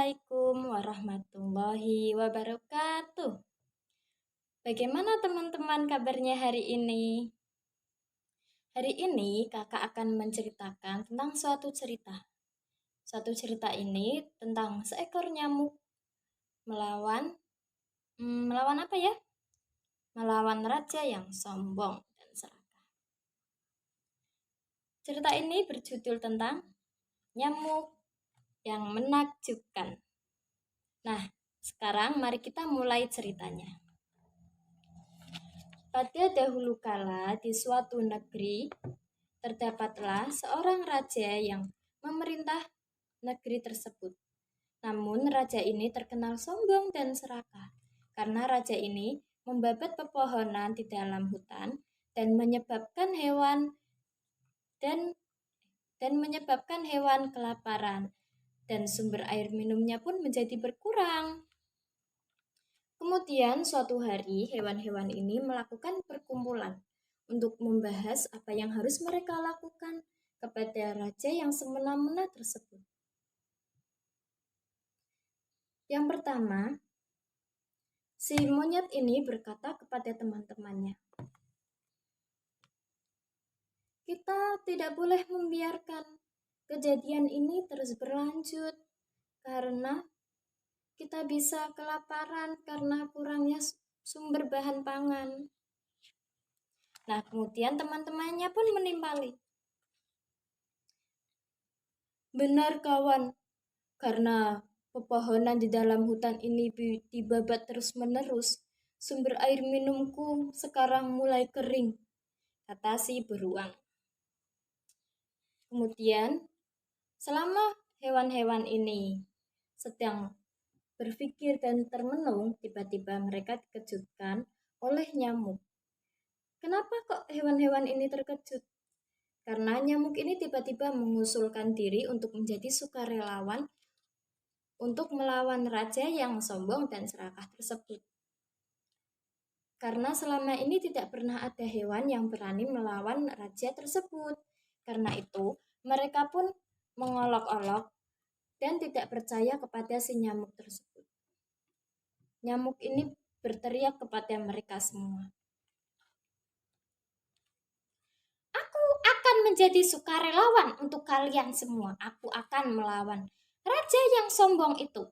Assalamualaikum warahmatullahi wabarakatuh. Bagaimana teman-teman kabarnya hari ini? Hari ini kakak akan menceritakan tentang suatu cerita. Suatu cerita ini tentang seekor nyamuk melawan apa ya? Melawan raja yang sombong dan serakah. Cerita ini berjudul tentang nyamuk yang menakjubkan. Nah, sekarang mari kita mulai ceritanya. Pada dahulu kala di suatu negeri, terdapatlah seorang raja yang memerintah negeri tersebut. Namun raja ini terkenal sombong dan serakah, karena raja ini membabat pepohonan di dalam hutan dan menyebabkan hewan kelaparan, dan sumber air minumnya pun menjadi berkurang. Kemudian suatu hari hewan-hewan ini melakukan perkumpulan untuk membahas apa yang harus mereka lakukan kepada raja yang semena-mena tersebut. Yang pertama, si monyet ini berkata kepada teman-temannya, "Kita tidak boleh membiarkan kejadian ini terus berlanjut karena kita bisa kelaparan karena kurangnya sumber bahan pangan." Nah, kemudian teman-temannya pun menimpali. "Benar kawan, karena pepohonan di dalam hutan ini dibabat terus-menerus, sumber air minumku sekarang mulai kering," kata si beruang. Kemudian, selama hewan-hewan ini sedang berpikir dan termenung, tiba-tiba mereka dikejutkan oleh nyamuk. Kenapa kok hewan-hewan ini terkejut? Karena nyamuk ini tiba-tiba mengusulkan diri untuk menjadi sukarelawan untuk melawan raja yang sombong dan serakah tersebut. Karena selama ini tidak pernah ada hewan yang berani melawan raja tersebut. Karena itu, mereka pun mengolok-olok dan tidak percaya kepada si nyamuk tersebut. Nyamuk ini berteriak kepada mereka semua, "Aku akan menjadi sukarelawan untuk kalian semua. Aku akan melawan raja yang sombong itu."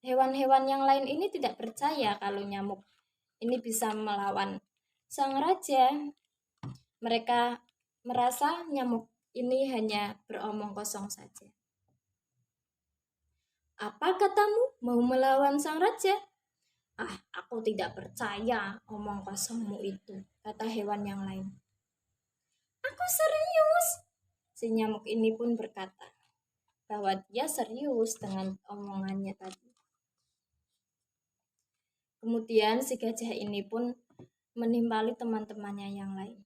Hewan-hewan yang lain ini tidak percaya kalau nyamuk ini bisa melawan sang raja. Mereka merasa nyamuk ini hanya beromong kosong saja. "Apa katamu, mau melawan sang raja?" "Ah, aku tidak percaya omong kosongmu itu," kata hewan yang lain. "Aku serius," si nyamuk ini pun berkata bahwa dia serius dengan omongannya tadi. Kemudian si gajah ini pun menimpali teman-temannya yang lain.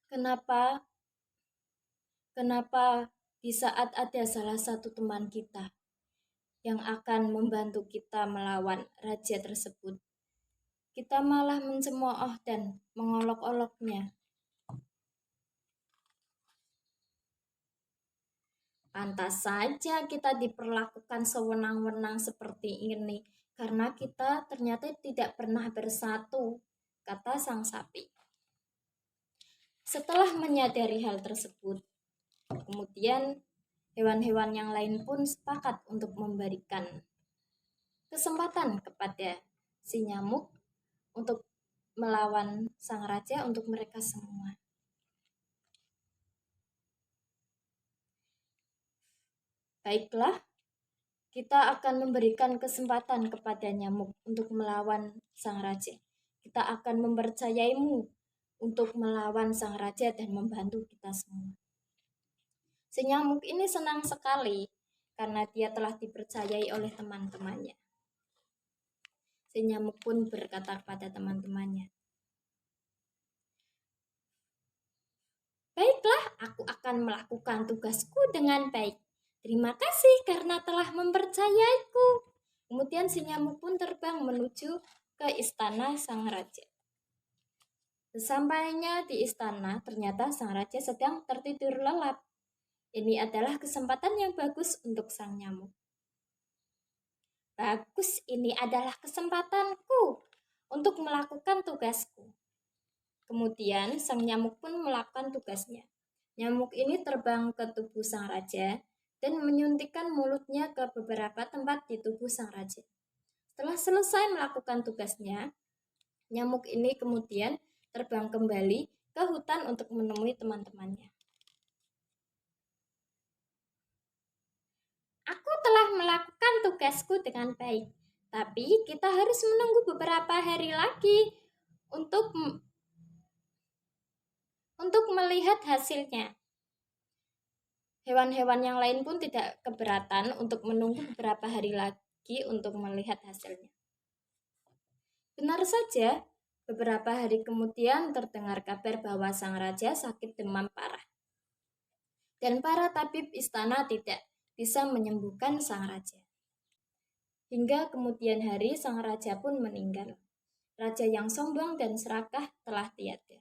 Kenapa di saat ada salah satu teman kita yang akan membantu kita melawan raja tersebut, kita malah mencemooh dan mengolok-oloknya? Pantas saja kita diperlakukan sewenang-wenang seperti ini, karena kita ternyata tidak pernah bersatu, kata sang sapi. Setelah menyadari hal tersebut, kemudian hewan-hewan yang lain pun sepakat untuk memberikan kesempatan kepada si nyamuk untuk melawan sang raja untuk mereka semua. Baiklah, kita akan memberikan kesempatan kepada nyamuk untuk melawan sang raja. Kita akan mempercayaimu untuk melawan sang raja dan membantu kita semua. Si nyamuk ini senang sekali karena dia telah dipercayai oleh teman-temannya. Si nyamuk pun berkata kepada teman-temannya, "Baiklah, aku akan melakukan tugasku dengan baik. Terima kasih karena telah mempercayaiku." Kemudian si nyamuk pun terbang menuju ke istana sang raja. Sesampainya di istana, ternyata sang raja sedang tertidur lelap. Ini adalah kesempatan yang bagus untuk sang nyamuk. Bagus, ini adalah kesempatanku untuk melakukan tugasku. Kemudian sang nyamuk pun melakukan tugasnya. Nyamuk ini terbang ke tubuh sang raja dan menyuntikkan mulutnya ke beberapa tempat di tubuh sang raja. Setelah selesai melakukan tugasnya, nyamuk ini kemudian terbang kembali ke hutan untuk menemui teman-temannya. Aku telah melakukan tugasku dengan baik, tapi kita harus menunggu beberapa hari lagi untuk melihat hasilnya. Hewan-hewan yang lain pun tidak keberatan untuk menunggu beberapa hari lagi untuk melihat hasilnya. Benar saja, beberapa hari kemudian terdengar kabar bahwa sang raja sakit demam parah. Dan para tabib istana tidak bisa menyembuhkan sang raja. Hingga kemudian hari sang raja pun meninggal. Raja yang sombong dan serakah telah tiada.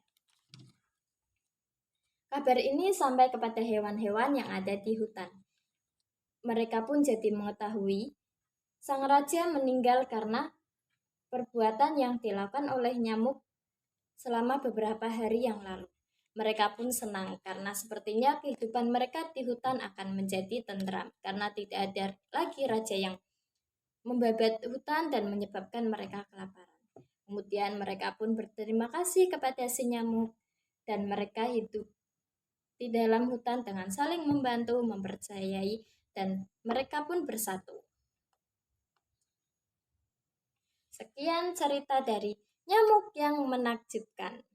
Kabar ini sampai kepada hewan-hewan yang ada di hutan. Mereka pun jadi mengetahui sang raja meninggal karena perbuatan yang dilakukan oleh nyamuk selama beberapa hari yang lalu. Mereka pun senang karena sepertinya kehidupan mereka di hutan akan menjadi tentram karena tidak ada lagi raja yang membabat hutan dan menyebabkan mereka kelaparan. Kemudian mereka pun berterima kasih kepada si nyamuk dan mereka hidup di dalam hutan dengan saling membantu, mempercayai, dan mereka pun bersatu. Sekian cerita dari nyamuk yang menakjubkan.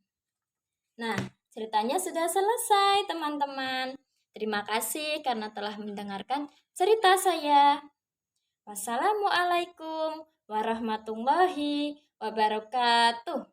Nah, ceritanya sudah selesai, teman-teman. Terima kasih karena telah mendengarkan cerita saya. Wassalamualaikum warahmatullahi wabarakatuh.